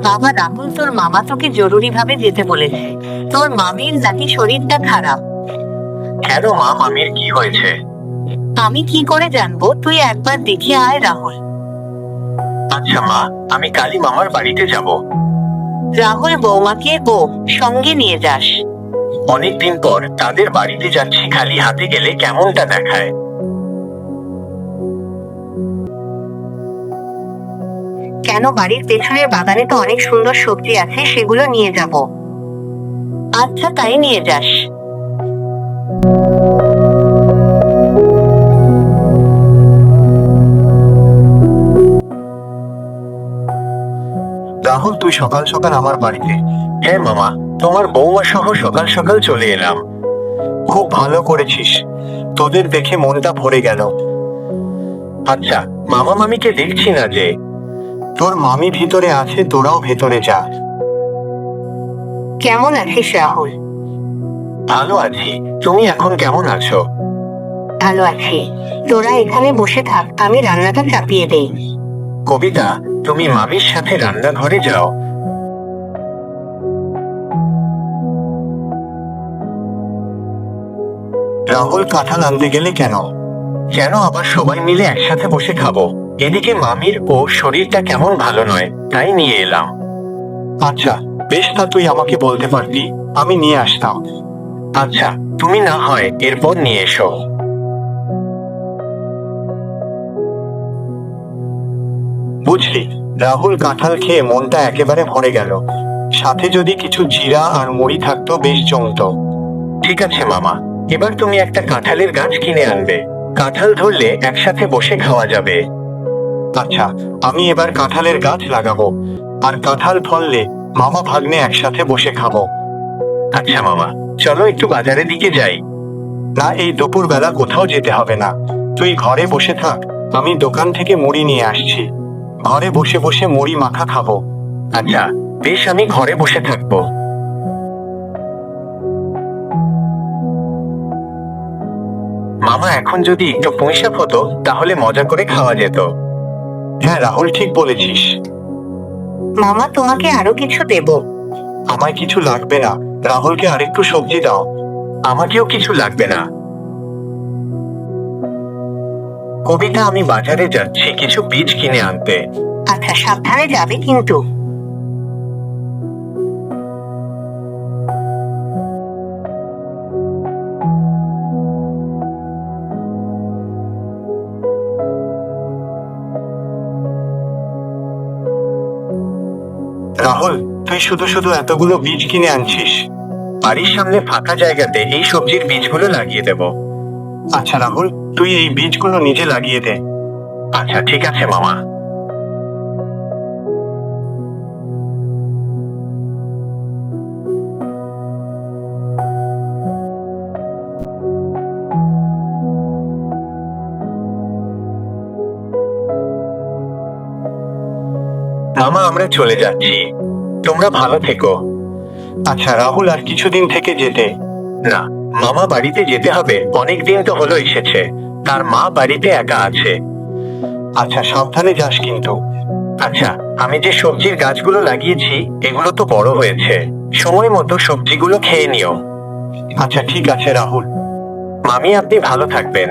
বাবা রাহুল, তোর মামা তোকে জরুরি ভাবে যেতে বলেছে। তোর মামির নাকি শরীরটা খারাপ। কেন মা, মামির কি হয়েছে? আমি কি করে জানবো? তুই একবার দেখে আয় রাহুল। আচ্ছা মা, আমি কালই মামার বাড়িতে যাব। রাহুল, বৌমাকে সঙ্গে নিয়ে যাস। অনেকদিন পর তাদের বাড়িতে যাচ্ছি, খালি হাতে গেলে কেমনটা দেখায়। কেন, বাড়ির পেছনের বাগানে তো অনেক সুন্দর সবজি আছে, সেগুলো নিয়ে যাব। আচ্ছা, তাই নিয়ে যাস। রাহুল, তুই সকাল সকাল আমার বাড়িতে? হ্যাঁ মামা, তোমার বৌমা সহ সকাল সকাল চলে এলাম। খুব ভালো করেছিস, তোদের দেখে মনটা ভরে গেল। আচ্ছা, মামা মামিকে দেখছি না যে। তোর মামি ভিতরে আছে, তোরাও ভেতরে যা। কেমন আছিস রাহুল? ভালো আছি, তুমি এখন কেমন আছো? ভালো আছি। তোরা এখানে বসে থাক, আমি রান্নাটা চাপিয়ে দেই। কবিতা, তুমি মামির সাথে রান্নাঘরে যাও। রাহুল, কাঁঠাল আনতে গেলে কেন? কেন, আবার সবাই মিলে একসাথে বসে খাবো। এদিকে মামির শরীরটা কেমন ভালো নয়, তাই নিয়ে এলাম। আচ্ছা বেশ, তা তুই আমাকে বলতে পারতি, আমি নিয়ে আসতাম। আচ্ছা, তুমি না হয় এরপর নিয়ে এসো। বুঝলি, রাহুল কাঁঠাল খেয়ে মনটা একেবারে ভরে গেল। সাথে যদি কিছু জিরা আর মুড়ি থাকতো, বেশ জমতো। ঠিক আছে মামা, এবার তুমি একটা কাঁঠালের গাছ কিনে আনবে। কাঁঠাল ধরলে একসাথে বসে খাওয়া যাবে। আচ্ছা, আমি এবার কাঁঠালের গাছ লাগাবো, আর কাঁঠাল ফললে মামা ভাগ্নে একসাথে বসে খাবো। আচ্ছা মামা, চলো একটু বাজারের দিকে যাই। না, এই দুপুর বেলা কোথাও যেতে হবে না, তুই ঘরে বসে থাক, আমি দোকান থেকে মুড়ি নিয়ে আসছি। ঘরে বসে বসে মুড়ি মাখা খাবো। আচ্ছা বেশ, আমি ঘরে বসে থাকবো। মামা, এখন যদি একটু পুঁইশাক হতো তাহলে মজা করে খাওয়া যেত। হ্যাঁ রাহুল, ঠিক বলেছিস। মামা, তোমাকে আরো কিছু দেব? আমায় কিছু লাগবে না, রাহুলকে আরেকটু সবজি দাও। আমাকেও কিছু লাগবে না। কবিতা, আমি বাজারে যাচ্ছি কিছু বীজ কিনে আনতে। আচ্ছা, সাবধানে যাবে কিন্তু। রাহুল, তুই শুধু শুধু এতগুলো বীজ কিনে আনছিস? বাড়ির সামনে ফাঁকা জায়গাতে এই সবজির বীজগুলো লাগিয়ে দেব। আচ্ছা রাহুল, তুই এই বীজগুলো নিজে লাগিয়ে দে। আচ্ছা ঠিক আছে মামা। মামা, আমরা চলে যাচ্ছি, তোমরা ভালো থেকো। আচ্ছা রাহুল, আর কিছুদিন থেকে যেতে? না মামা, বাড়িতে যেতে হবে, অনেক দিন তো হলো এসেছে, তার মা বাড়িতে একা আছে। আচ্ছা, সাবধানে যাস কিন্তু। আচ্ছা, আমি যে সবজির গাছগুলো লাগিয়েছি এগুলো তো বড় হয়েছে, সময় মতো সবজিগুলো খেয়ে নিও। আচ্ছা ঠিক আছে রাহুল। মামি, আপনি ভালো থাকবেন।